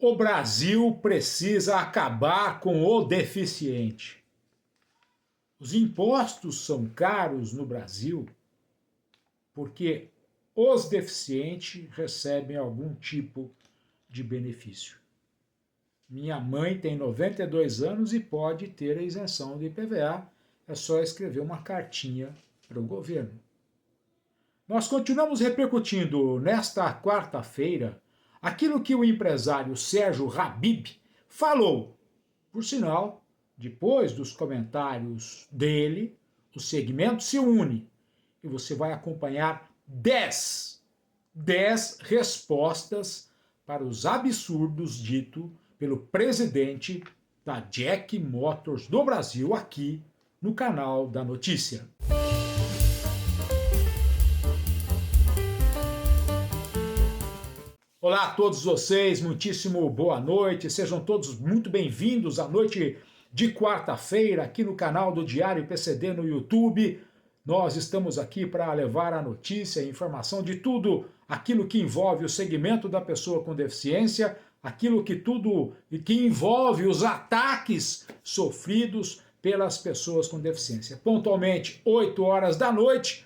O Brasil precisa acabar com o deficiente. Os impostos são caros no Brasil porque os deficientes recebem algum tipo de benefício. Minha mãe tem 92 anos e pode ter a isenção do IPVA, é só escrever uma cartinha para o governo. Nós continuamos repercutindo nesta quarta-feira aquilo que o empresário Sérgio Habib falou. Por sinal, depois dos comentários dele, o segmento se une e você vai acompanhar 10 respostas para os absurdos ditos pelo presidente da Jack Motors do Brasil aqui no canal da notícia. Olá a todos vocês, muitíssimo boa noite, sejam todos muito bem-vindos à noite de quarta-feira aqui no canal do Diário PCD no YouTube. Nós estamos aqui para levar a notícia e informação de tudo aquilo que envolve o segmento da pessoa com deficiência, aquilo que envolve os ataques sofridos pelas pessoas com deficiência. Pontualmente, 8 horas da noite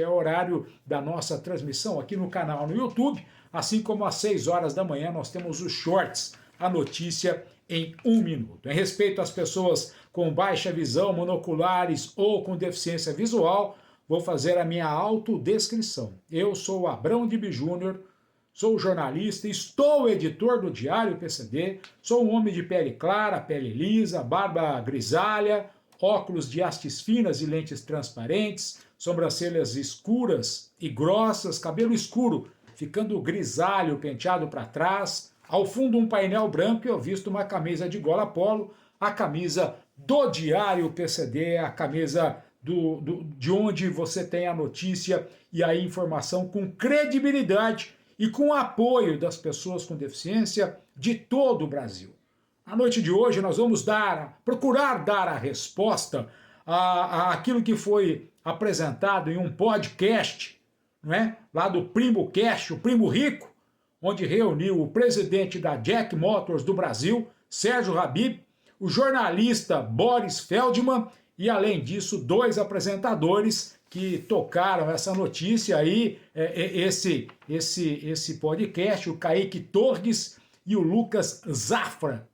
é o horário da nossa transmissão aqui no canal no YouTube, assim como às 6 horas da manhã nós temos os shorts, a notícia em 1 minuto. Em respeito às pessoas com baixa visão, monoculares ou com deficiência visual, vou fazer a minha autodescrição. Eu sou Abrão Dib Júnior, sou jornalista, estou editor do Diário PCD, sou um homem de pele clara, pele lisa, barba grisalha, óculos de hastes finas e lentes transparentes, sobrancelhas escuras e grossas, cabelo escuro, ficando grisalho, penteado para trás, ao fundo um painel branco e eu visto uma camisa de gola polo, a camisa do Diário PCD, a camisa de onde você tem a notícia e a informação com credibilidade e com apoio das pessoas com deficiência de todo o Brasil. Na noite de hoje nós vamos procurar dar a resposta àquilo que foi apresentado em um podcast, não é? Lá do Primo Cast, o Primo Rico, onde reuniu o presidente da Jack Motors do Brasil, Sérgio Habib, o jornalista Boris Feldman e, além disso, 2 apresentadores que tocaram essa notícia aí, esse podcast, o Kaique Torres e o Lucas Zafra.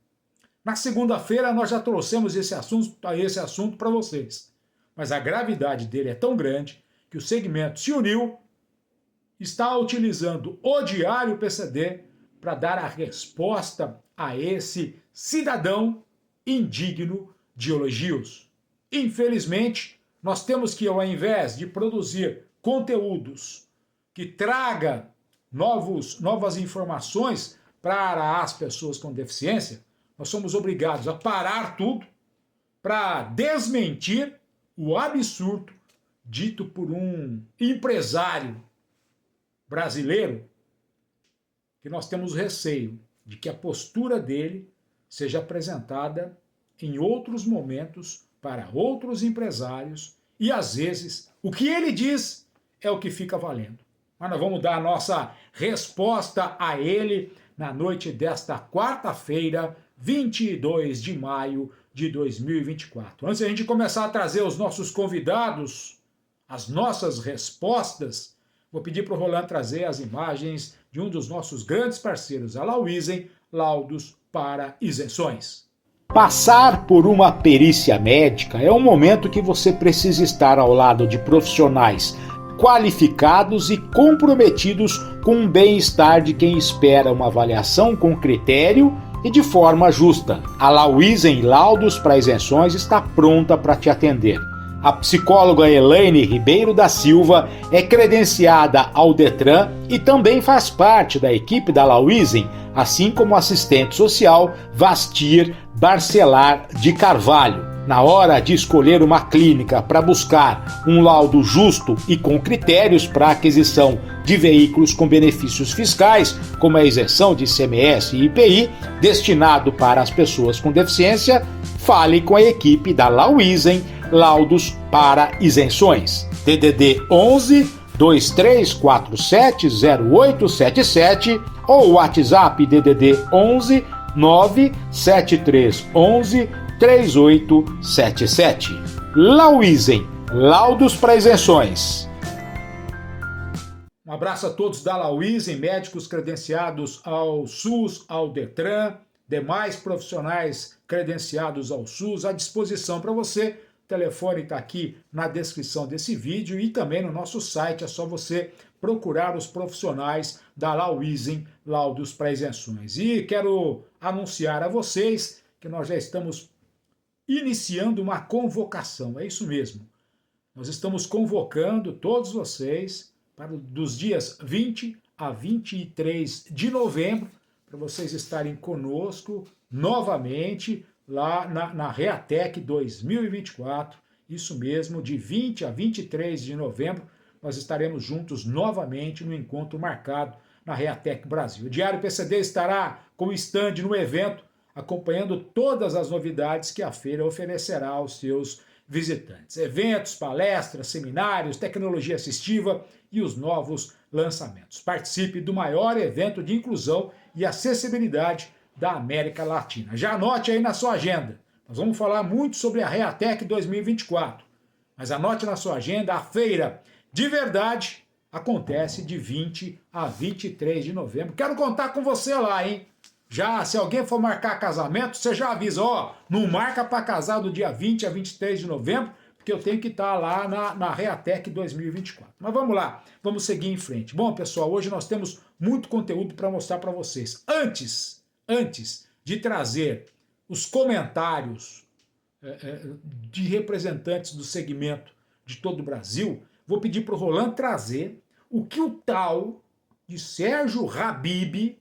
Na segunda-feira nós já trouxemos esse assunto para vocês, mas a gravidade dele é tão grande que o segmento se uniu, está utilizando o Diário PCD para dar a resposta a esse cidadão indigno de elogios. Infelizmente, nós temos que, ao invés de produzir conteúdos que traga novas informações para as pessoas com deficiência, nós somos obrigados a parar tudo para desmentir o absurdo dito por um empresário brasileiro, que nós temos receio de que a postura dele seja apresentada em outros momentos para outros empresários e, às vezes, o que ele diz é o que fica valendo. Mas nós vamos dar a nossa resposta a ele na noite desta quarta-feira, 22 de maio de 2024. Antes de a gente começar a trazer os nossos convidados, as nossas respostas, vou pedir para o Roland trazer as imagens de um dos nossos grandes parceiros, a Lauisen, laudos para isenções. Passar por uma perícia médica é um momento que você precisa estar ao lado de profissionais qualificados e comprometidos com o bem-estar de quem espera uma avaliação com critério e de forma justa. A Lauisen Laudos para Isenções está pronta para te atender. A psicóloga Elaine Ribeiro da Silva é credenciada ao Detran e também faz parte da equipe da Lauisen, assim como a assistente social Vastir Barcelar de Carvalho. Na hora de escolher uma clínica para buscar um laudo justo e com critérios para aquisição de veículos com benefícios fiscais, como a isenção de ICMS e IPI, destinado para as pessoas com deficiência, fale com a equipe da Lauisen Laudos para Isenções. DDD 11 23470877 ou WhatsApp DDD 11 97311 3877. Lauisen, laudos para isenções. Um abraço a todos da Lauisen, médicos credenciados ao SUS, ao Detran, demais profissionais credenciados ao SUS, à disposição para você. O telefone está aqui na descrição desse vídeo e também no nosso site, é só você procurar os profissionais da Lauisen, laudos para isenções. E quero anunciar a vocês que nós já estamos iniciando uma convocação, é isso mesmo. Nós estamos convocando todos vocês para dos dias 20 a 23 de novembro, para vocês estarem conosco novamente lá na Reatec 2024, isso mesmo, de 20 a 23 de novembro, nós estaremos juntos novamente no encontro marcado na Reatec Brasil. O Diário PCD estará com stand no evento, acompanhando todas as novidades que a feira oferecerá aos seus visitantes. Eventos, palestras, seminários, tecnologia assistiva e os novos lançamentos. Participe do maior evento de inclusão e acessibilidade da América Latina. Já anote aí na sua agenda. Nós vamos falar muito sobre a Reatec 2024. Mas anote na sua agenda, a feira de verdade acontece de 20 a 23 de novembro. Quero contar com você lá, hein? Já, se alguém for marcar casamento, você já avisa, ó, não marca para casar do dia 20 a 23 de novembro, porque eu tenho que estar lá na Reatec 2024. Mas vamos lá, vamos seguir em frente. Bom, pessoal, hoje nós temos muito conteúdo para mostrar para vocês. Antes de trazer os comentários de representantes do segmento de todo o Brasil, vou pedir para o Roland trazer o que o tal de Sérgio Habib,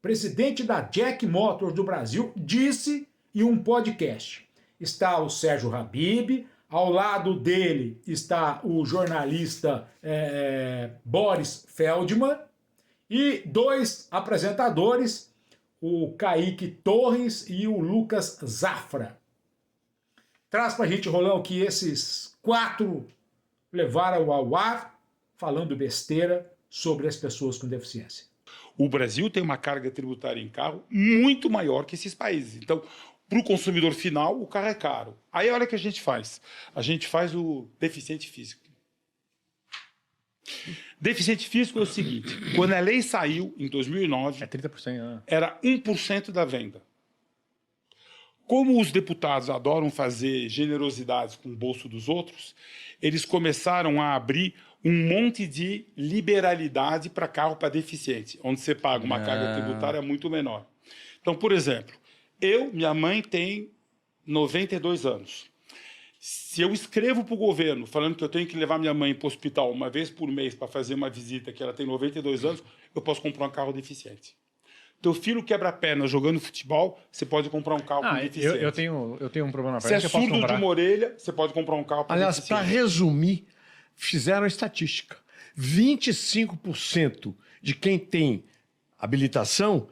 presidente da Jack Motors do Brasil, disse em um podcast. Está o Sérgio Habib, ao lado dele está o jornalista Boris Feldman e dois apresentadores, o Kaique Torres e o Lucas Zafra. Traz para a gente, Rolão, que esses 4 levaram ao ar falando besteira sobre as pessoas com deficiência. O Brasil tem uma carga tributária em carro muito maior que esses países. Então, para o consumidor final, o carro é caro. Aí, olha o que a gente faz. A gente faz o deficiente físico. Deficiente físico é o seguinte, quando a lei saiu, em 2009, 30%, era 1% da venda. Como os deputados adoram fazer generosidades com o bolso dos outros, eles começaram a abrir um monte de liberalidade para carro para deficiente, onde você paga uma carga tributária muito menor. Então, por exemplo, minha mãe tem 92 anos. Se eu escrevo para o governo falando que eu tenho que levar minha mãe para o hospital uma vez por mês para fazer uma visita, que ela tem 92 anos, eu posso comprar um carro deficiente. Teu filho quebra a perna jogando futebol, você pode comprar um carro com deficiente. Eu tenho um problema na Se perna é que eu posso surdo comprar. de uma orelha, você pode comprar um carro para Aliás, deficiente. para resumir, fizeram a estatística. 25% de quem tem habilitação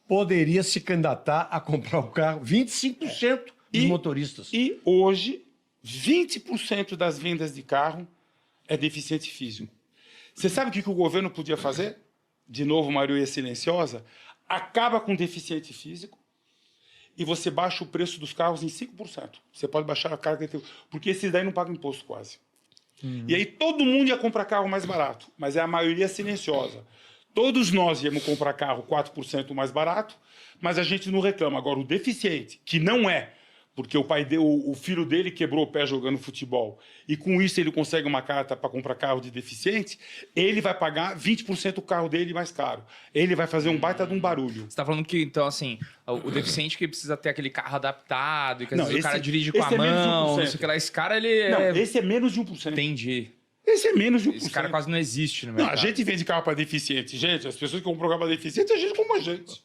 poderia se candidatar a comprar o carro. 25% dos motoristas. E hoje, 20% das vendas de carro é deficiente físico. Você sabe o que o governo podia fazer? De novo, maioria silenciosa. Acaba com o deficiente físico e você baixa o preço dos carros em 5%. Você pode baixar a carga, porque esses daí não pagam imposto quase. E aí todo mundo ia comprar carro mais barato, mas é a maioria silenciosa. Todos nós íamos comprar carro 4% mais barato, mas a gente não reclama. Agora, o deficiente, que não é, porque o filho dele quebrou o pé jogando futebol, e com isso ele consegue uma carta para comprar carro de deficiente, ele vai pagar 20% do carro dele mais caro. Ele vai fazer um baita de um barulho. Você tá falando que, então, assim, o deficiente que precisa ter aquele carro adaptado, e que às vezes o cara dirige com a esse é menos de mão, 1%. não sei o que lá, esse cara, ele Não, é... esse é menos de 1%. Entendi. Esse é menos de 1%. Esse cara quase não existe no Não, mercado. a gente vende carro para deficiente. Gente, as pessoas que compram carro para deficiente, a gente como a gente.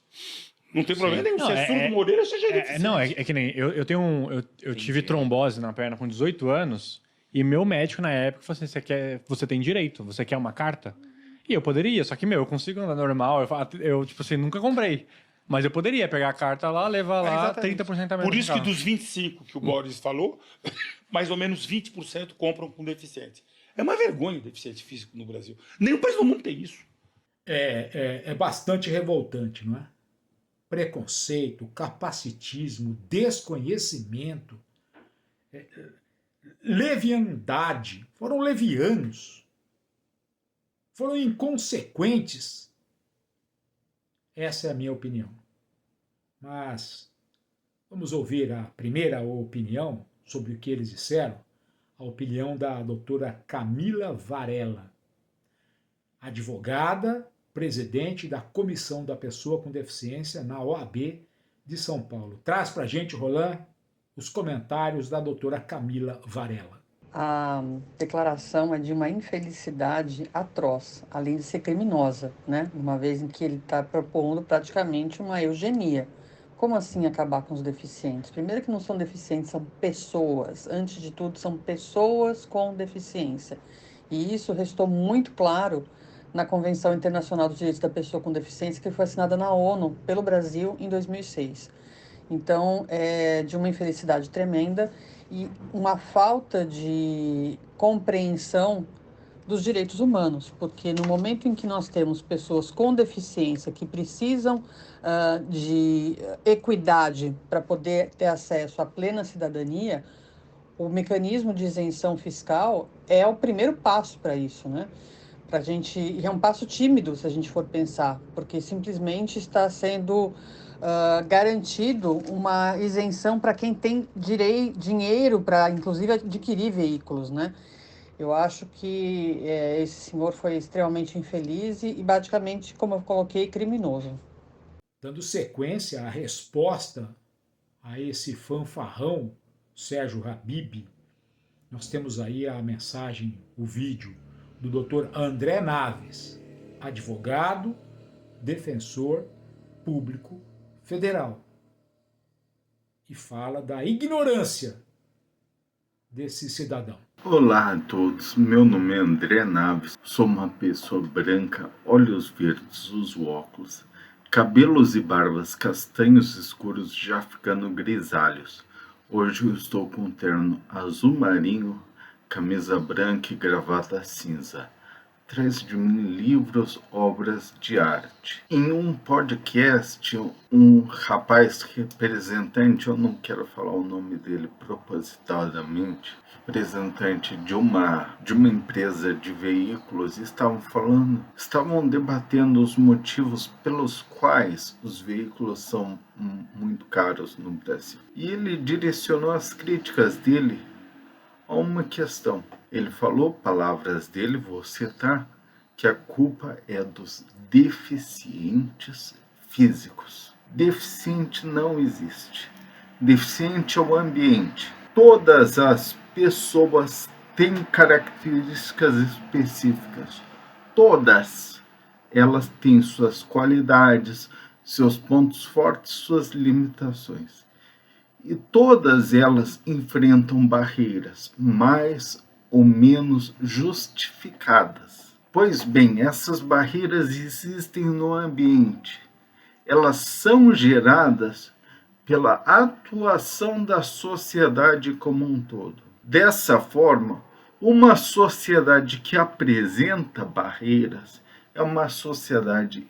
Não tem problema nenhum. Se é surdo de uma orelha, seja deficiente. É que nem eu tive trombose na perna com 18 anos e meu médico na época falou assim, você tem direito, você quer uma carta? E eu poderia, só que, eu consigo andar normal, eu tipo assim, nunca comprei. Mas eu poderia pegar a carta lá, levar lá, 30% a menos. Por isso que dos 25% que o Boris falou, mais ou menos 20% compram com deficiente. É uma vergonha o deficiente físico no Brasil. Nenhum país do mundo tem isso. é bastante revoltante, não é? Preconceito, capacitismo, desconhecimento, leviandade, foram levianos, foram inconsequentes. Essa é a minha opinião. Mas vamos ouvir a primeira opinião sobre o que eles disseram, a opinião da doutora Camila Varela, advogada, presidente da Comissão da Pessoa com Deficiência na OAB de São Paulo. Traz para a gente, Roland, os comentários da doutora Camila Varela. A declaração é de uma infelicidade atroz, além de ser criminosa, né? Uma vez em que ele está propondo praticamente uma eugenia. Como assim acabar com os deficientes? Primeiro que não são deficientes, são pessoas. Antes de tudo, são pessoas com deficiência. E isso restou muito claro na Convenção Internacional dos Direitos da Pessoa com Deficiência, que foi assinada na ONU pelo Brasil em 2006. Então, é de uma infelicidade tremenda e uma falta de compreensão dos direitos humanos, porque no momento em que nós temos pessoas com deficiência que precisam de equidade para poder ter acesso à plena cidadania, o mecanismo de isenção fiscal é o primeiro passo para isso, né? Pra gente, e é um passo tímido, se a gente for pensar, porque simplesmente está sendo garantido uma isenção para quem tem dinheiro para, inclusive, adquirir veículos, né? Eu acho que esse senhor foi extremamente infeliz e, basicamente, como eu coloquei, criminoso. Dando sequência à resposta a esse fanfarrão, Sérgio Habib, nós temos aí a mensagem, o vídeo do Dr. André Naves, advogado, defensor público federal, e fala da ignorância desse cidadão. Olá a todos, meu nome é André Naves, sou uma pessoa branca, olhos verdes, uso óculos, cabelos e barbas castanhos escuros já ficando grisalhos. Hoje eu estou com um terno azul marinho, camisa branca e gravata cinza. Atrás de mim livros, obras de arte. Em um podcast, um rapaz representante, eu não quero falar o nome dele propositadamente, representante de uma empresa de veículos, estavam debatendo os motivos pelos quais os veículos são muito caros no Brasil. E ele direcionou as críticas dele a uma questão. Ele falou, palavras dele, vou citar, que a culpa é dos deficientes físicos. Deficiente não existe. Deficiente é o ambiente. Todas as pessoas têm características específicas. Todas elas têm suas qualidades, seus pontos fortes, suas limitações. E todas elas enfrentam barreiras mais ou menos justificadas. Pois bem, essas barreiras existem no ambiente. Elas são geradas pela atuação da sociedade como um todo. Dessa forma, uma sociedade que apresenta barreiras é uma sociedade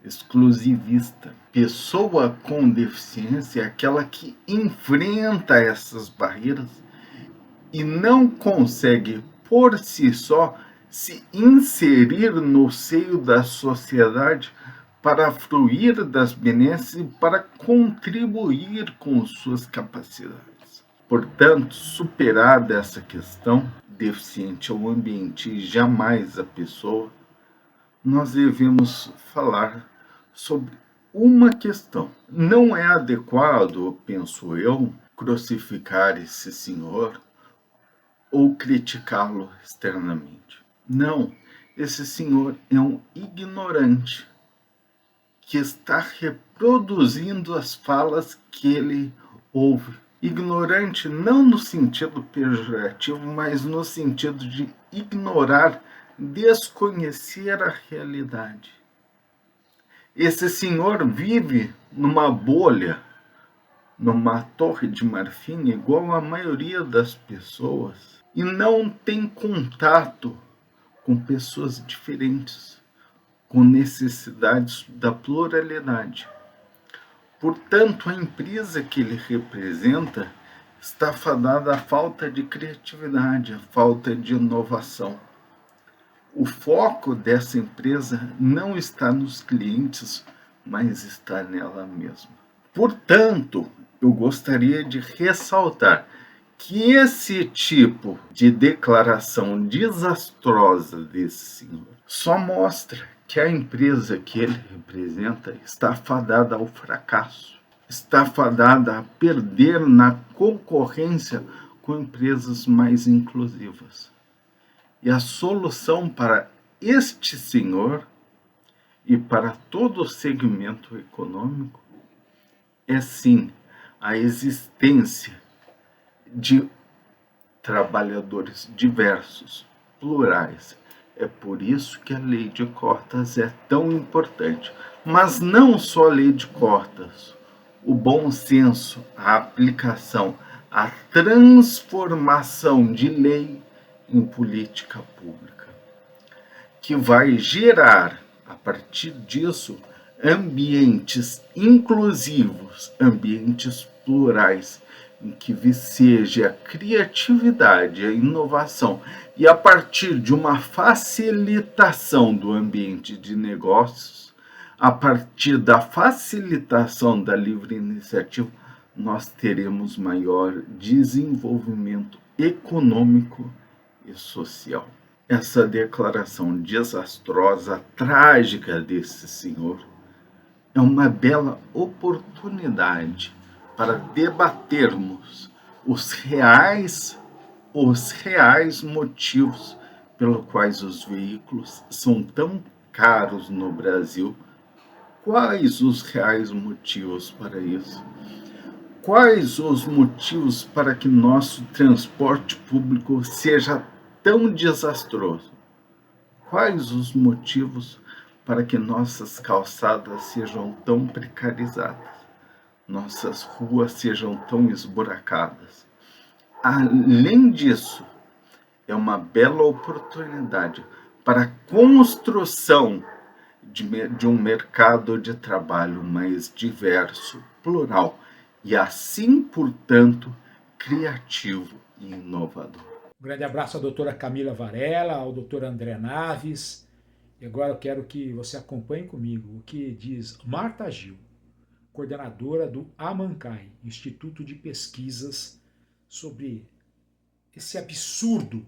exclusivista. Pessoa com deficiência é aquela que enfrenta essas barreiras e não consegue, por si só, se inserir no seio da sociedade para fruir das benesses e para contribuir com suas capacidades. Portanto, superada essa questão, deficiente é o ambiente e jamais a pessoa, nós devemos falar sobre uma questão. Não é adequado, penso eu, crucificar esse senhor ou criticá-lo externamente. Não, esse senhor é um ignorante que está reproduzindo as falas que ele ouve. Ignorante não no sentido pejorativo, mas no sentido de ignorar, desconhecer a realidade. Esse senhor vive numa bolha, numa torre de marfim, igual a maioria das pessoas, e não tem contato com pessoas diferentes. com necessidades da pluralidade. Portanto, a empresa que ele representa está fadada à falta de criatividade, à falta de inovação. O foco dessa empresa não está nos clientes, mas está nela mesma. Portanto, eu gostaria de ressaltar que esse tipo de declaração desastrosa desse senhor só mostra que a empresa que ele representa está fadada ao fracasso, está fadada a perder na concorrência com empresas mais inclusivas. E a solução para este senhor e para todo o segmento econômico é sim a existência de trabalhadores diversos, plurais. É por isso que a lei de cotas é tão importante. Mas não só a lei de cotas, o bom senso, a aplicação, a transformação de lei em política pública, que vai gerar, a partir disso, ambientes inclusivos, ambientes plurais, em que viceje a criatividade, a inovação, e a partir de uma facilitação do ambiente de negócios, a partir da facilitação da livre iniciativa, nós teremos maior desenvolvimento econômico e social. Essa declaração desastrosa, trágica desse senhor, é uma bela oportunidade para debatermos os reais motivos pelos quais os veículos são tão caros no Brasil. Quais os reais motivos para isso? Quais os motivos para que nosso transporte público seja tão desastroso? Quais os motivos para que nossas calçadas sejam tão precarizadas? Nossas ruas sejam tão esburacadas? Além disso, é uma bela oportunidade para a construção de um mercado de trabalho mais diverso, plural e assim, portanto, criativo e inovador. Um grande abraço à doutora Camila Varela, ao doutor André Naves. E agora eu quero que você acompanhe comigo o que diz Marta Gil, coordenadora do AMANCAI, Instituto de Pesquisas, sobre esse absurdo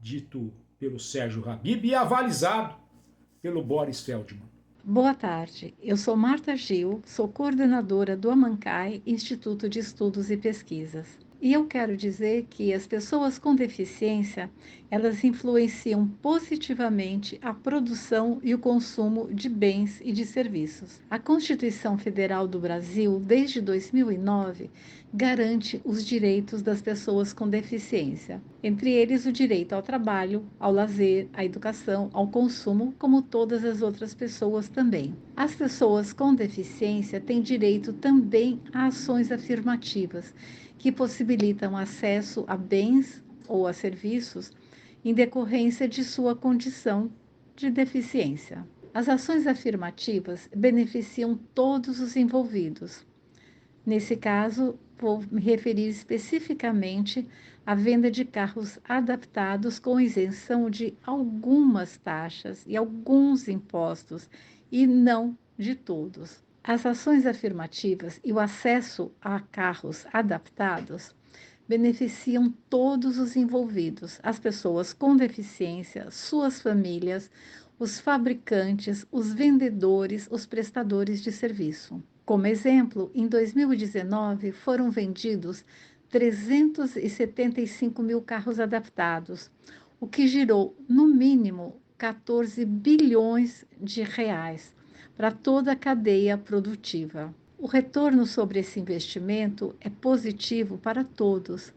dito pelo Sérgio Habib e avalizado pelo Boris Feldman. Boa tarde, eu sou Marta Gil, sou coordenadora do AMANCAI, Instituto de Estudos e Pesquisas. E eu quero dizer que as pessoas com deficiência, elas influenciam positivamente a produção e o consumo de bens e de serviços. A Constituição Federal do Brasil, desde 2009, garante os direitos das pessoas com deficiência, entre eles o direito ao trabalho, ao lazer, à educação, ao consumo, como todas as outras pessoas também. As pessoas com deficiência têm direito também a ações afirmativas, que possibilitam acesso a bens ou a serviços em decorrência de sua condição de deficiência. As ações afirmativas beneficiam todos os envolvidos. Nesse caso, vou me referir especificamente à venda de carros adaptados com isenção de algumas taxas e alguns impostos, e não de todos. As ações afirmativas e o acesso a carros adaptados beneficiam todos os envolvidos, as pessoas com deficiência, suas famílias, os fabricantes, os vendedores, os prestadores de serviço. Como exemplo, em 2019 foram vendidos 375 mil carros adaptados, o que gerou, no mínimo, 14 bilhões de reais para toda a cadeia produtiva. O retorno sobre esse investimento é positivo para todos.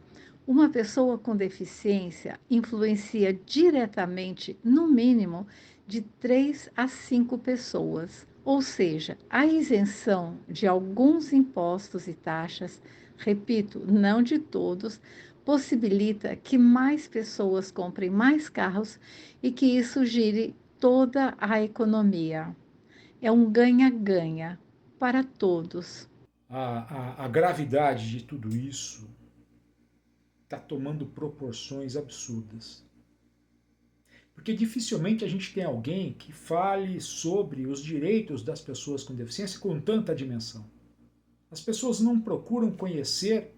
Uma pessoa com deficiência influencia diretamente, no mínimo, de 3 a 5 pessoas. Ou seja, a isenção de alguns impostos e taxas, repito, não de todos, possibilita que mais pessoas comprem mais carros e que isso gire toda a economia. É um ganha-ganha para todos. A gravidade de tudo isso está tomando proporções absurdas. Porque dificilmente a gente tem alguém que fale sobre os direitos das pessoas com deficiência com tanta dimensão. As pessoas não procuram conhecer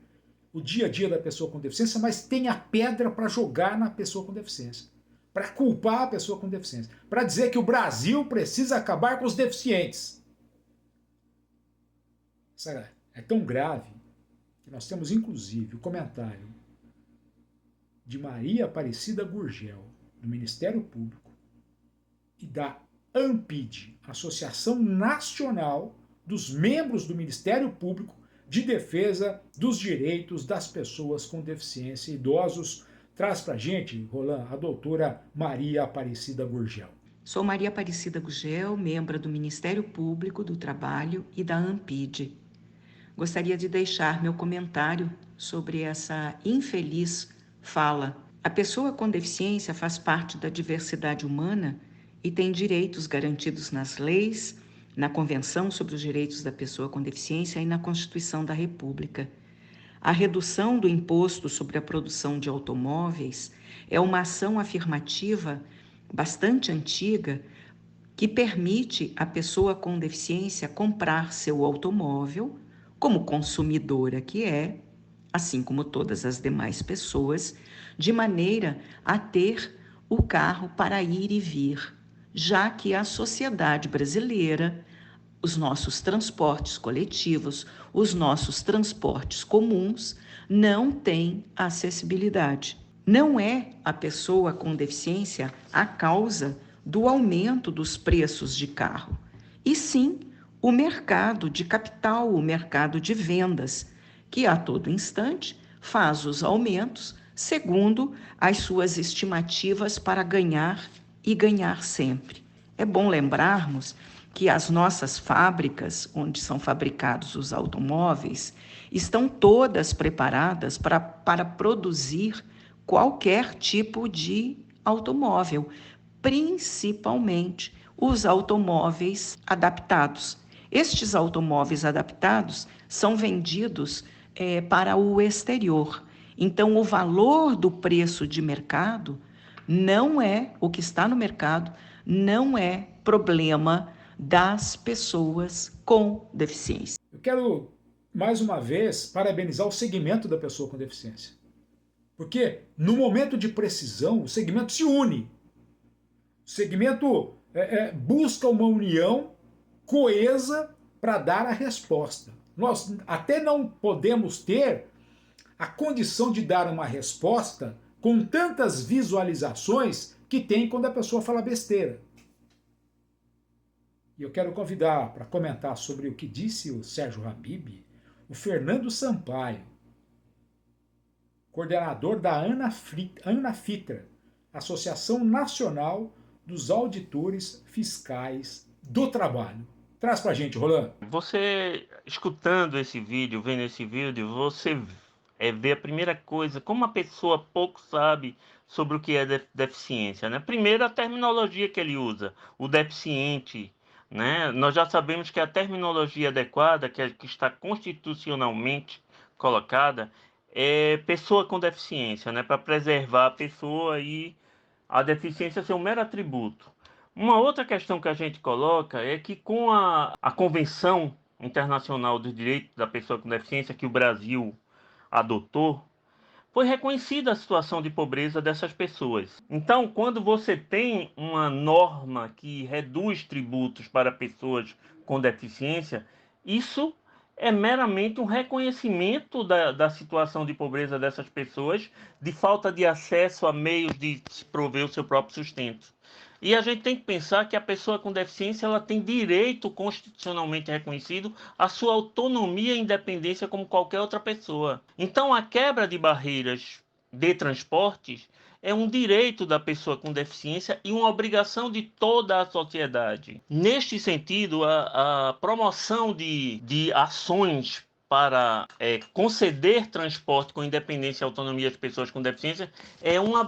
o dia a dia da pessoa com deficiência, mas tem a pedra para jogar na pessoa com deficiência, para culpar a pessoa com deficiência, para dizer que o Brasil precisa acabar com os deficientes. Isso é tão grave que nós temos inclusive o comentário de Maria Aparecida Gurgel, do Ministério Público, e da ANPID, Associação Nacional dos Membros do Ministério Público de Defesa dos Direitos das Pessoas com Deficiência e Idosos. Traz pra gente, Roland, a doutora Maria Aparecida Gurgel. Sou Maria Aparecida Gurgel, membro do Ministério Público do Trabalho e da ANPID. Gostaria de deixar meu comentário sobre essa infeliz fala. A pessoa com deficiência faz parte da diversidade humana e tem direitos garantidos nas leis, na Convenção sobre os Direitos da Pessoa com Deficiência e na Constituição da República. A redução do imposto sobre a produção de automóveis é uma ação afirmativa bastante antiga que permite à pessoa com deficiência comprar seu automóvel, como consumidora que é, assim como todas as demais pessoas, de maneira a ter o carro para ir e vir, já que a sociedade brasileira, os nossos transportes coletivos, os nossos transportes comuns, não têm acessibilidade. Não é a pessoa com deficiência a causa do aumento dos preços de carro, e sim o mercado de capital, o mercado de vendas, que a todo instante faz os aumentos segundo as suas estimativas para ganhar e ganhar sempre. É bom lembrarmos que as nossas fábricas, onde são fabricados os automóveis, estão todas preparadas para produzir qualquer tipo de automóvel, principalmente os automóveis adaptados. Estes automóveis adaptados são vendidos para o exterior. Então, o valor do preço de mercado não é, o que está no mercado, não é problema das pessoas com deficiência. Eu quero, mais uma vez, parabenizar o segmento da pessoa com deficiência. Porque, no momento de precisão, o segmento se une. O segmento busca uma união coesa para dar a resposta. Nós até não podemos ter a condição de dar uma resposta com tantas visualizações que tem quando a pessoa fala besteira. E eu quero convidar para comentar sobre o que disse o Sérgio Habib, o Fernando Sampaio, coordenador da ANAFITRA, Associação Nacional dos Auditores Fiscais do Trabalho. Traz pra gente, Roland. Você, escutando esse vídeo, vendo esse vídeo, você vê a primeira coisa, como a pessoa pouco sabe sobre o que é deficiência, né? Primeiro, a terminologia que ele usa, o deficiente, né? Nós já sabemos que a terminologia adequada, que está constitucionalmente colocada, é pessoa com deficiência, né? Para preservar a pessoa e a deficiência ser um mero atributo. Uma outra questão que a gente coloca é que com a Convenção Internacional dos Direitos da Pessoa com Deficiência que o Brasil adotou, foi reconhecida a situação de pobreza dessas pessoas. Então, quando você tem uma norma que reduz tributos para pessoas com deficiência, isso é meramente um reconhecimento da situação de pobreza dessas pessoas, de falta de acesso a meios de se prover o seu próprio sustento. E a gente tem que pensar que a pessoa com deficiência ela tem direito constitucionalmente reconhecido à sua autonomia e independência como qualquer outra pessoa. Então, a quebra de barreiras de transportes é um direito da pessoa com deficiência e uma obrigação de toda a sociedade. Neste sentido, a promoção de ações para conceder transporte com independência e autonomia às pessoas com deficiência é uma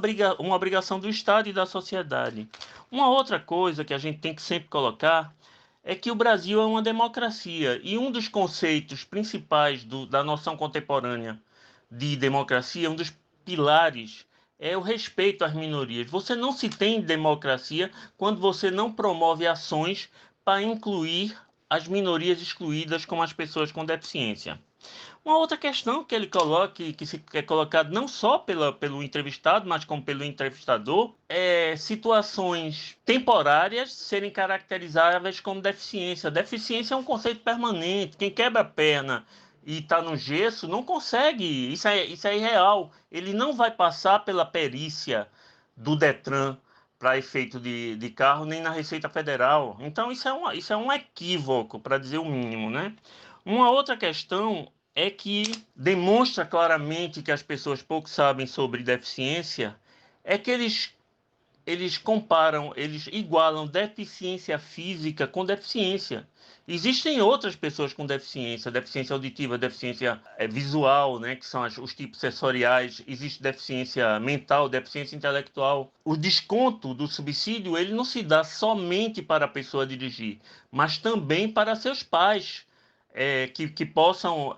obrigação do Estado e da sociedade. Uma outra coisa que a gente tem que sempre colocar é que o Brasil é uma democracia e um dos conceitos principais da noção contemporânea de democracia, um dos pilares, é o respeito às minorias. Você não se tem democracia quando você não promove ações para incluir as minorias excluídas, como as pessoas com deficiência. Uma outra questão que ele coloca, que é colocado não só pelo entrevistado, mas como pelo entrevistador, é situações temporárias serem caracterizáveis como deficiência. Deficiência é um conceito permanente. Quem quebra a perna e está no gesso não consegue, isso é irreal. Ele não vai passar pela perícia do Detran para efeito de carro, nem na Receita Federal. Então, isso é um equívoco, para dizer o mínimo, né? Uma outra questão é que demonstra claramente que as pessoas pouco sabem sobre deficiência, é que eles comparam, eles igualam deficiência física com deficiência. Existem outras pessoas com deficiência auditiva, deficiência visual, né, que são os tipos sensoriais, existe deficiência mental, deficiência intelectual. O desconto do subsídio, ele não se dá somente para a pessoa dirigir, mas também para seus pais, que possam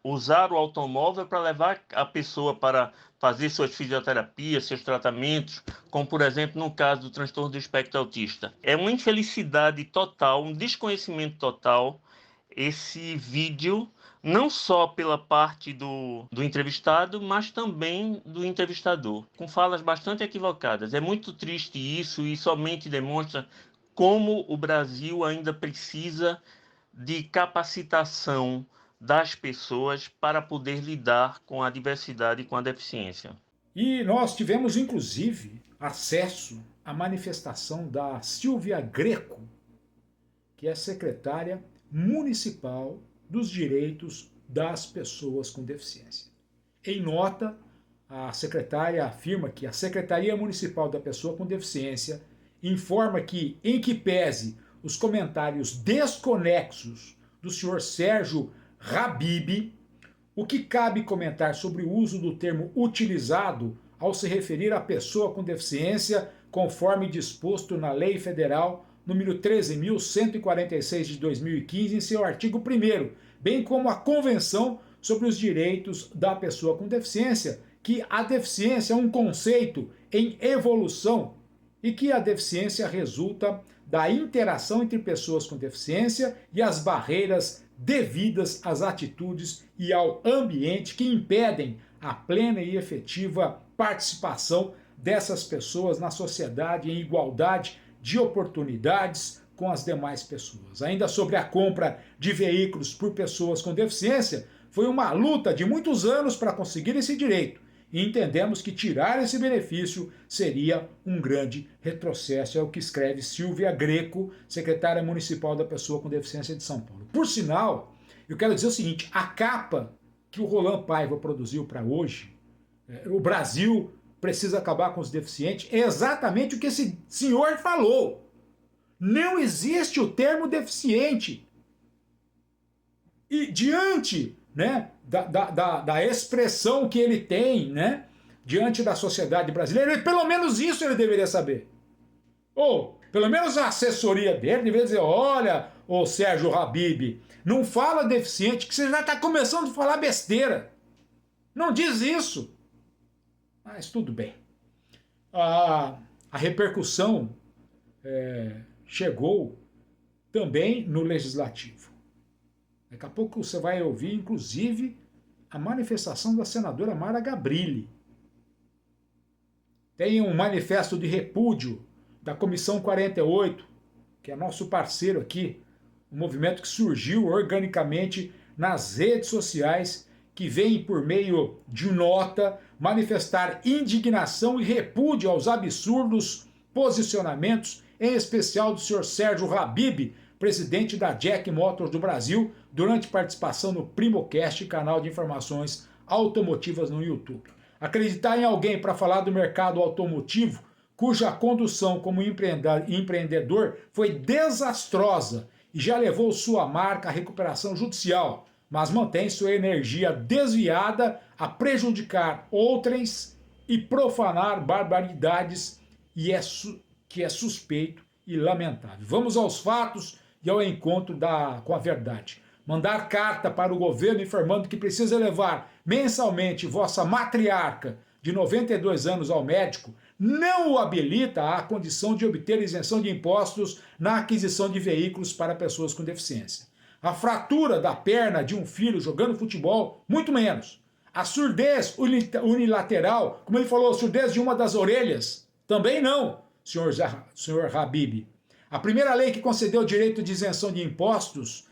usar o automóvel para levar a pessoa para fazer suas fisioterapias, seus tratamentos, como, por exemplo, no caso do transtorno do espectro autista. É uma infelicidade total, um desconhecimento total, esse vídeo, não só pela parte do entrevistado, mas também do entrevistador, com falas bastante equivocadas. É muito triste isso e somente demonstra como o Brasil ainda precisa de capacitação das pessoas para poder lidar com a diversidade e com a deficiência. E nós tivemos, inclusive, acesso à manifestação da Silvia Greco, que é secretária municipal dos direitos das pessoas com deficiência. Em nota, a secretária afirma que a Secretaria Municipal da Pessoa com Deficiência informa que, em que pese os comentários desconexos do senhor Sérgio Habib, o que cabe comentar sobre o uso do termo utilizado ao se referir à pessoa com deficiência, conforme disposto na Lei Federal número 13.146 de 2015, em seu artigo 1º, bem como a Convenção sobre os Direitos da Pessoa com Deficiência, que a deficiência é um conceito em evolução e que a deficiência resulta da interação entre pessoas com deficiência e as barreiras devidas às atitudes e ao ambiente que impedem a plena e efetiva participação dessas pessoas na sociedade em igualdade de oportunidades com as demais pessoas. Ainda sobre a compra de veículos por pessoas com deficiência, foi uma luta de muitos anos para conseguir esse direito. E entendemos que tirar esse benefício seria um grande retrocesso, é o que escreve Silvia Greco, secretária municipal da Pessoa com Deficiência de São Paulo. Por sinal, eu quero dizer o seguinte, a capa que o Roland Paiva produziu para hoje, o Brasil precisa acabar com os deficientes, é exatamente o que esse senhor falou. Não existe o termo deficiente. E diante, né, da expressão que ele tem, né, diante da sociedade brasileira, pelo menos isso ele deveria saber. Ou, pelo menos a assessoria dele deveria dizer, olha, ô Sérgio Habib, não fala deficiente, que você já está começando a falar besteira. Não diz isso. Mas tudo bem. A repercussão chegou também no Legislativo. Daqui a pouco você vai ouvir, inclusive, a manifestação da senadora Mara Gabrilli. Tem um manifesto de repúdio da Comissão 48, que é nosso parceiro aqui, um movimento que surgiu organicamente nas redes sociais, que vem por meio de nota manifestar indignação e repúdio aos absurdos posicionamentos, em especial do senhor Sérgio Habib, presidente da Jack Motors do Brasil, durante participação no Primocast, canal de informações automotivas no YouTube. Acreditar em alguém para falar do mercado automotivo, cuja condução como empreendedor foi desastrosa e já levou sua marca à recuperação judicial, mas mantém sua energia desviada a prejudicar outrens e profanar barbaridades que é suspeito e lamentável. Vamos aos fatos e ao encontro com a verdade. Mandar carta para o governo informando que precisa levar mensalmente vossa matriarca de 92 anos ao médico não o habilita à condição de obter isenção de impostos na aquisição de veículos para pessoas com deficiência. A fratura da perna de um filho jogando futebol, muito menos. A surdez unilateral, como ele falou, a surdez de uma das orelhas, também não, senhor Habib. A primeira lei que concedeu o direito de isenção de impostos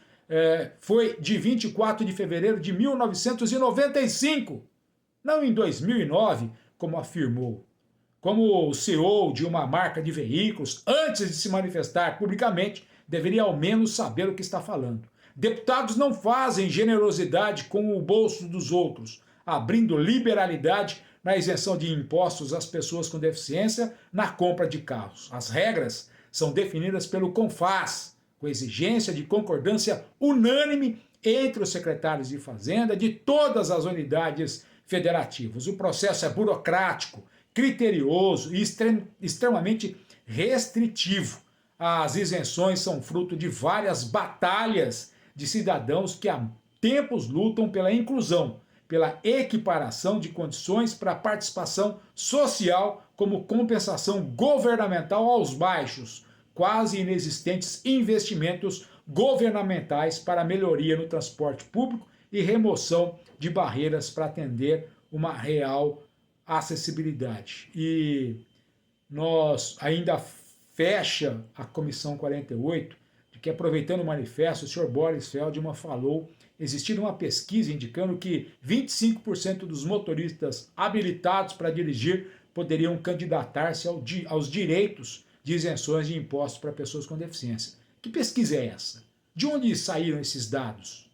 foi de 24 de fevereiro de 1995, não em 2009, como afirmou. Como o CEO de uma marca de veículos, antes de se manifestar publicamente, deveria ao menos saber o que está falando. Deputados não fazem generosidade com o bolso dos outros, abrindo liberalidade na isenção de impostos às pessoas com deficiência na compra de carros. As regras são definidas pelo CONFAS, com exigência de concordância unânime entre os secretários de Fazenda de todas as unidades federativas. O processo é burocrático, criterioso e extremamente restritivo. As isenções são fruto de várias batalhas de cidadãos que há tempos lutam pela inclusão, pela equiparação de condições para a participação social como compensação governamental aos baixos, quase inexistentes investimentos governamentais para melhoria no transporte público e remoção de barreiras para atender uma real acessibilidade. E nós ainda fecha a Comissão 48, de que aproveitando o manifesto, o senhor Boris Feldman falou existir uma pesquisa indicando que 25% dos motoristas habilitados para dirigir poderiam candidatar-se aos direitos de isenções de impostos para pessoas com deficiência. Que pesquisa é essa? De onde saíram esses dados?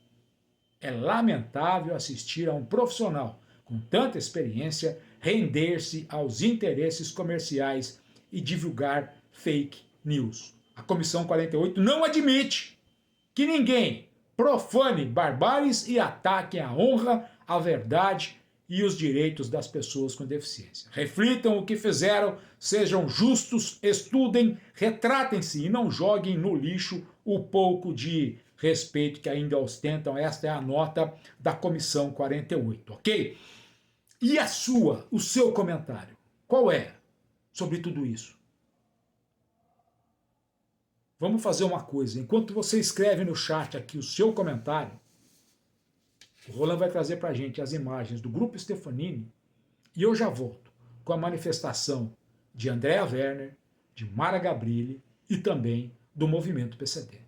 É lamentável assistir a um profissional com tanta experiência render-se aos interesses comerciais e divulgar fake news. A Comissão 48 não admite que ninguém profane barbáries e ataque a honra, a verdade e os direitos das pessoas com deficiência. Reflitam o que fizeram, sejam justos, estudem, retratem-se e não joguem no lixo o pouco de respeito que ainda ostentam. Esta é a nota da Comissão 48, ok? E o seu comentário? Qual é sobre tudo isso? Vamos fazer uma coisa. Enquanto você escreve no chat aqui o seu comentário, o Roland vai trazer para a gente as imagens do Grupo Stefanini e eu já volto com a manifestação de Andréa Werner, de Mara Gabrilli e também do Movimento PCD.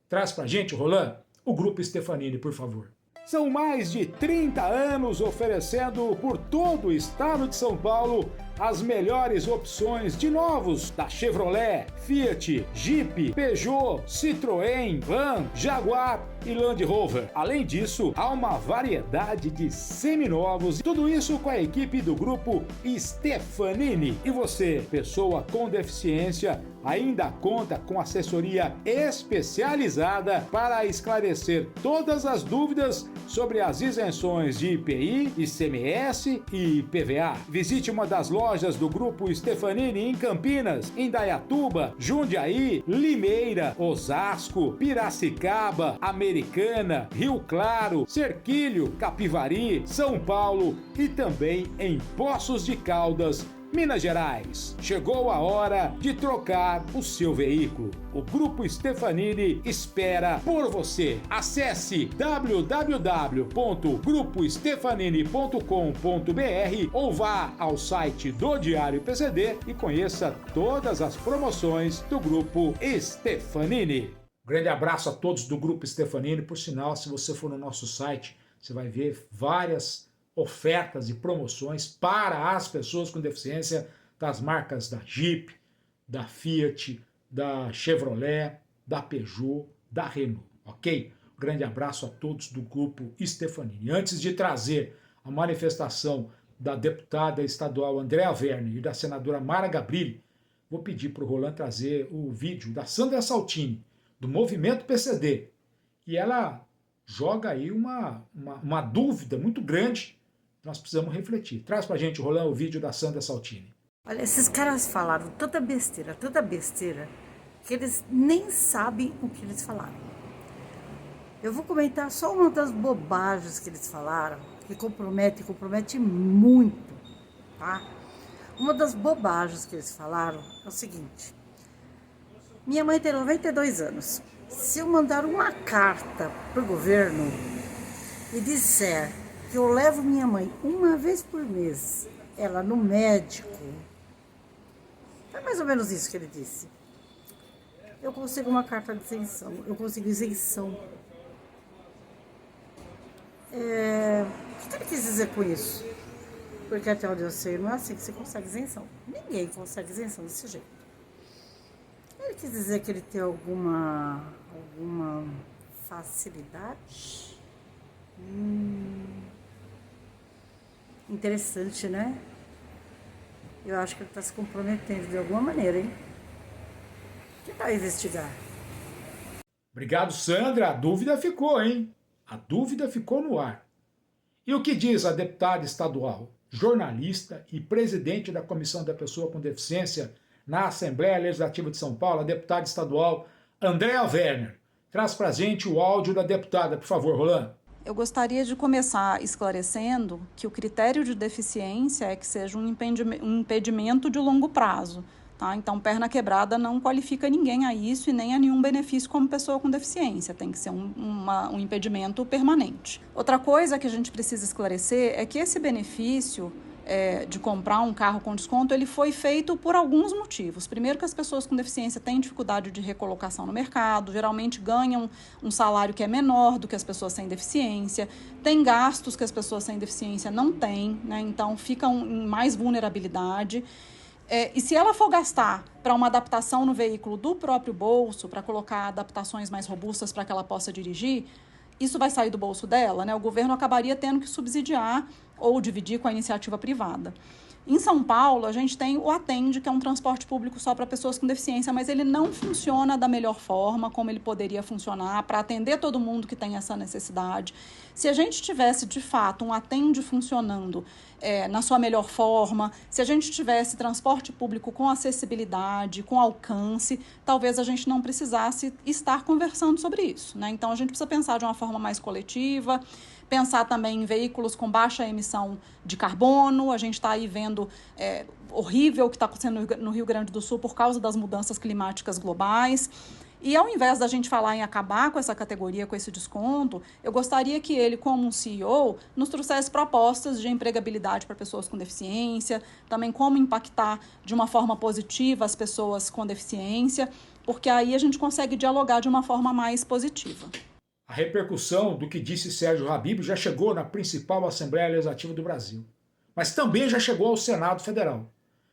Traz para a gente, Roland, o Grupo Stefanini, por favor. São mais de 30 anos oferecendo por todo o estado de São Paulo as melhores opções de novos da Chevrolet, Fiat, Jeep, Peugeot, Citroën, Van, Jaguar e Land Rover. Além disso, há uma variedade de seminovos, tudo isso com a equipe do Grupo Stefanini. E você, pessoa com deficiência, ainda conta com assessoria especializada para esclarecer todas as dúvidas sobre as isenções de IPI, ICMS e IPVA. Visite uma das lojas do Grupo Stefanini em Campinas, Indaiatuba, Jundiaí, Limeira, Osasco, Piracicaba, Americana, Rio Claro, Cerquilho, Capivari, São Paulo e também em Poços de Caldas, Minas Gerais. Chegou a hora de trocar o seu veículo. O Grupo Stefanini espera por você. Acesse www.grupostefanini.com.br ou vá ao site do Diário PCD e conheça todas as promoções do Grupo Stefanini. Grande abraço a todos do Grupo Stefanini. Por sinal, se você for no nosso site, você vai ver várias ofertas e promoções para as pessoas com deficiência das marcas da Jeep, da Fiat, da Chevrolet, da Peugeot, da Renault, ok? Um grande abraço a todos do Grupo Stefanini. Antes de trazer a manifestação da deputada estadual Andréa Werner e da senadora Mara Gabrilli, vou pedir para o Roland trazer o vídeo da Sandra Saltini, do Movimento PCD, e ela joga aí uma dúvida muito grande. Nós precisamos refletir. Traz pra gente, Roland, o vídeo da Sandra Saltini. Olha, esses caras falaram tanta besteira, que eles nem sabem o que eles falaram. Eu vou comentar só uma das bobagens que eles falaram, que compromete muito, tá? Uma das bobagens que eles falaram é o seguinte: minha mãe tem 92 anos. Se eu mandar uma carta pro governo e disser que eu levo minha mãe uma vez por mês, ela no médico, é mais ou menos isso que ele disse. Eu consigo uma carta de isenção, eu consigo isenção. O que ele quis dizer com isso? Porque até onde eu sei, não é assim que você consegue isenção. Ninguém consegue isenção desse jeito. Ele quis dizer que ele tem alguma facilidade? Interessante, né? Eu acho que ele está se comprometendo de alguma maneira, hein? Que vai investigar. Obrigado, Sandra. A dúvida ficou, hein? A dúvida ficou no ar. E o que diz a deputada estadual, jornalista e presidente da Comissão da Pessoa com Deficiência na Assembleia Legislativa de São Paulo, a deputada estadual Andréa Werner? Traz pra gente o áudio da deputada, por favor, Roland. Eu gostaria de começar esclarecendo que o critério de deficiência é que seja um impedimento de longo prazo. Tá? Então, perna quebrada não qualifica ninguém a isso e nem a nenhum benefício como pessoa com deficiência. Tem que ser um impedimento permanente. Outra coisa que a gente precisa esclarecer é que esse benefício de comprar um carro com desconto, ele foi feito por alguns motivos. Primeiro, que as pessoas com deficiência têm dificuldade de recolocação no mercado, geralmente ganham um salário que é menor do que as pessoas sem deficiência, tem gastos que as pessoas sem deficiência não têm, né? Então ficam em mais vulnerabilidade. E se ela for gastar para uma adaptação no veículo do próprio bolso, para colocar adaptações mais robustas para que ela possa dirigir, isso vai sair do bolso dela, né? O governo acabaria tendo que subsidiar ou dividir com a iniciativa privada. Em São Paulo, a gente tem o Atende, que é um transporte público só para pessoas com deficiência, mas ele não funciona da melhor forma, como ele poderia funcionar, para atender todo mundo que tem essa necessidade. Se a gente tivesse, de fato, um Atende funcionando na sua melhor forma, se a gente tivesse transporte público com acessibilidade, com alcance, talvez a gente não precisasse estar conversando sobre isso, né? Então, a gente precisa pensar de uma forma mais coletiva, pensar também em veículos com baixa emissão de carbono. A gente está aí vendo horrível o que está acontecendo no Rio Grande do Sul por causa das mudanças climáticas globais. E ao invés da gente falar em acabar com essa categoria, com esse desconto, eu gostaria que ele, como um CEO, nos trouxesse propostas de empregabilidade para pessoas com deficiência, também como impactar de uma forma positiva as pessoas com deficiência, porque aí a gente consegue dialogar de uma forma mais positiva. A repercussão do que disse Sérgio Habib já chegou na principal Assembleia Legislativa do Brasil, mas também já chegou ao Senado Federal.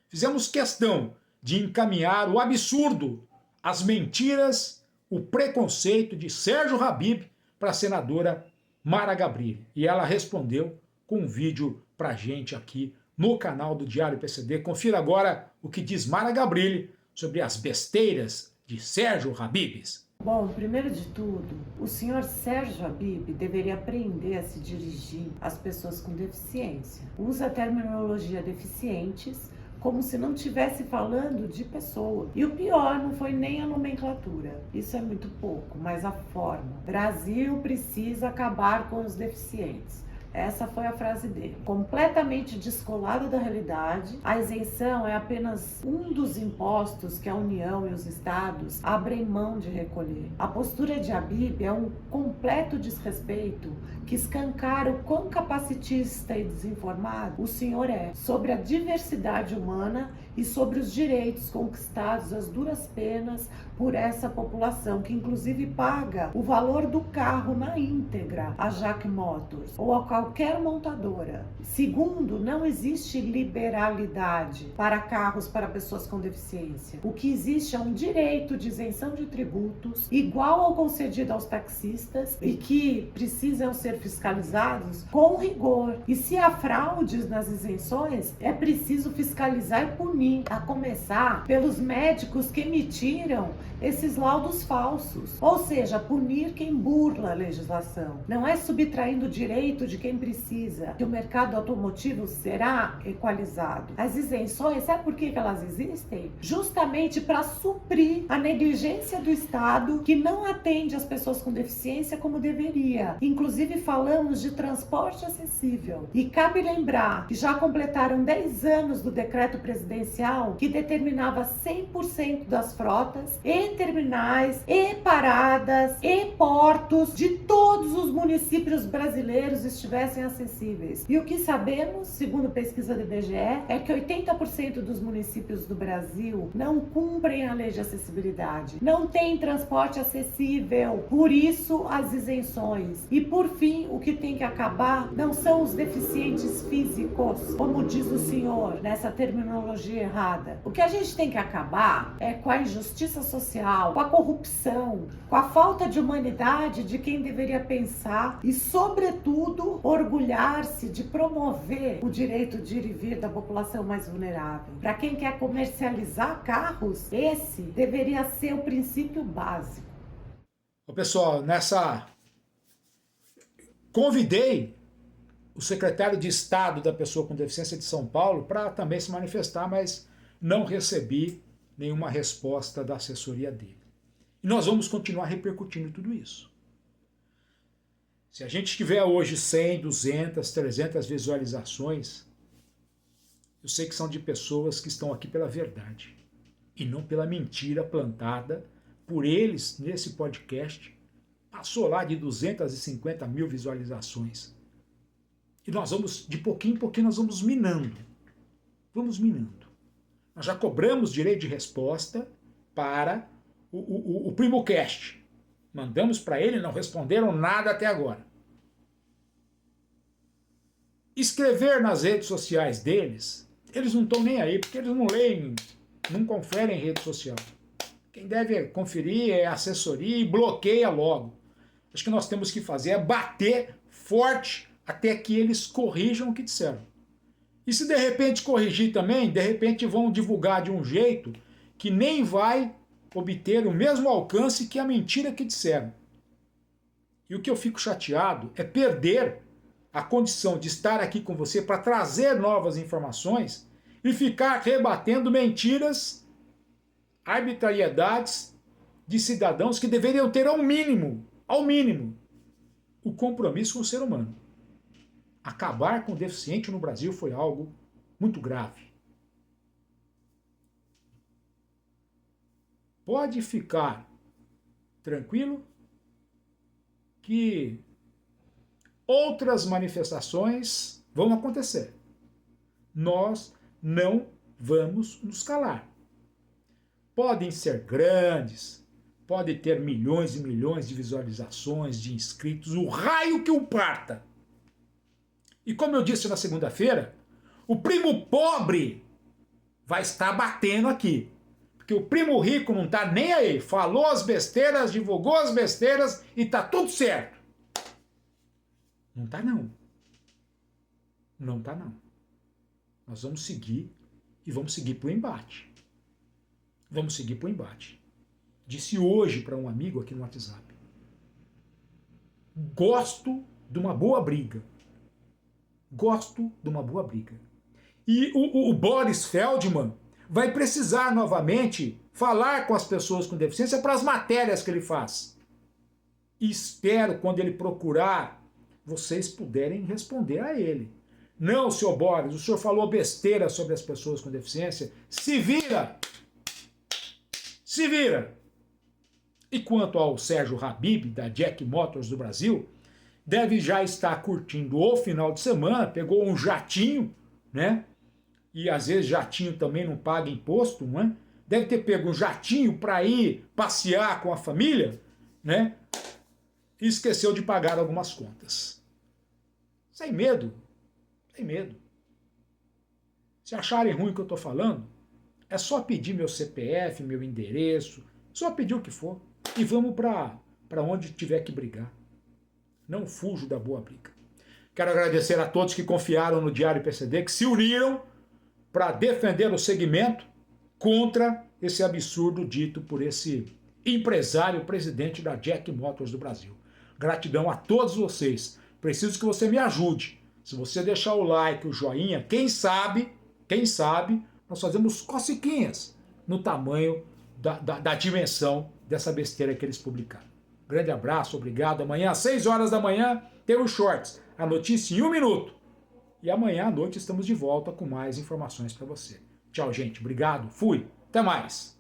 Fizemos questão de encaminhar o absurdo, as mentiras, o preconceito de Sérgio Habib para a senadora Mara Gabrilli. E ela respondeu com um vídeo para a gente aqui no canal do Diário PCD. Confira agora o que diz Mara Gabrilli sobre as besteiras de Sérgio Habib. Bom, primeiro de tudo, o senhor Sérgio Habib deveria aprender a se dirigir às pessoas com deficiência. Usa a terminologia deficientes como se não estivesse falando de pessoa. E o pior não foi nem a nomenclatura. Isso é muito pouco, mas a forma. Brasil precisa acabar com os deficientes. Essa foi a frase dele. Completamente descolada da realidade, a isenção é apenas um dos impostos que a União e os estados abrem mão de recolher. A postura de Habib é um completo desrespeito que escancara o quão capacitista e desinformado o senhor é sobre a diversidade humana e sobre os direitos conquistados às duras penas por essa população, que inclusive paga o valor do carro na íntegra a Jack Motors ou a qualquer montadora. Segundo, não existe liberalidade para carros para pessoas com deficiência. O que existe é um direito de isenção de tributos igual ao concedido aos taxistas e que precisam ser fiscalizados com rigor. E se há fraudes nas isenções, é preciso fiscalizar e punir, a começar pelos médicos que emitiram esses laudos falsos. Ou seja, punir quem burla a legislação. Não é subtraindo o direito de quem precisa que o mercado automotivo será equalizado. As isenções, sabe por que elas existem? Justamente para suprir a negligência do Estado, que não atende as pessoas com deficiência como deveria. Inclusive falamos de transporte acessível. E cabe lembrar que já completaram 10 anos do decreto presidencial que determinava 100% das frotas e terminais e paradas e portos de todos os municípios brasileiros estivessem acessíveis. E o que sabemos, segundo pesquisa do IBGE, é que 80% dos municípios do Brasil não cumprem a lei de acessibilidade, não tem transporte acessível, por isso as isenções. E por fim, o que tem que acabar não são os deficientes físicos, como diz o senhor, nessa terminologia errada. O que a gente tem que acabar é com a injustiça social, com a corrupção, com a falta de humanidade de quem deveria pensar e, sobretudo, orgulhar-se de promover o direito de ir e vir da população mais vulnerável. Para quem quer comercializar carros, esse deveria ser o princípio básico. Ô pessoal, convidei o secretário de Estado da Pessoa com Deficiência de São Paulo para também se manifestar, mas não recebi nenhuma resposta da assessoria dele. E nós vamos continuar repercutindo tudo isso. Se a gente tiver hoje 100, 200, 300 visualizações, eu sei que são de pessoas que estão aqui pela verdade e não pela mentira plantada por eles nesse podcast. Passou lá de 250 mil visualizações. E nós vamos, de pouquinho em pouquinho, nós vamos minando. Vamos minando. Nós já cobramos direito de resposta para o PrimoCast. Mandamos para ele, não responderam nada até agora. Escrever nas redes sociais deles, eles não estão nem aí, porque eles não leem, não conferem rede social. Quem deve conferir é a assessoria e bloqueia logo. Acho que nós temos que fazer é bater forte até que eles corrijam o que disseram. E se de repente corrigir também, de repente vão divulgar de um jeito que nem vai obter o mesmo alcance que a mentira que disseram. E o que eu fico chateado é perder a condição de estar aqui com você para trazer novas informações e ficar rebatendo mentiras, arbitrariedades de cidadãos que deveriam ter ao mínimo, o compromisso com o ser humano. Acabar com o deficiente no Brasil foi algo muito grave. Pode ficar tranquilo que outras manifestações vão acontecer. Nós não vamos nos calar. Podem ser grandes, pode ter milhões e milhões de visualizações, de inscritos, o raio que o parta. E como eu disse na segunda-feira, o primo pobre vai estar batendo aqui. Porque o primo rico não está nem aí. Falou as besteiras, divulgou as besteiras e está tudo certo. Não está não. Não está não. Nós vamos seguir e vamos seguir para o embate. Vamos seguir para o embate. Disse hoje para um amigo aqui no WhatsApp. Gosto de uma boa briga. Gosto de uma boa briga. E o Boris Feldman vai precisar novamente falar com as pessoas com deficiência para as matérias que ele faz. E espero, quando ele procurar, vocês puderem responder a ele. Não, senhor Boris, o senhor falou besteira sobre as pessoas com deficiência. Se vira! Se vira! E quanto ao Sérgio Habib, da Jack Motors do Brasil, deve já estar curtindo o final de semana, pegou um jatinho, né? E às vezes jatinho também não paga imposto, não é? Deve ter pego um jatinho para ir passear com a família, né? E esqueceu de pagar algumas contas. Sem medo, sem medo. Se acharem ruim o que eu estou falando, é só pedir meu CPF, meu endereço, só pedir o que for. E vamos para onde tiver que brigar. Não fujo da boa briga. Quero agradecer a todos que confiaram no Diário PCD, que se uniram para defender o segmento contra esse absurdo dito por esse empresário, presidente da Jack Motors do Brasil. Gratidão a todos vocês. Preciso que você me ajude. Se você deixar o like, o joinha, quem sabe, nós fazemos cosquinhas no tamanho da dimensão dessa besteira que eles publicaram. Grande abraço, obrigado. Amanhã às 6 horas da manhã tem os shorts. A notícia em 1 minuto. E amanhã à noite estamos de volta com mais informações para você. Tchau, gente. Obrigado. Fui. Até mais.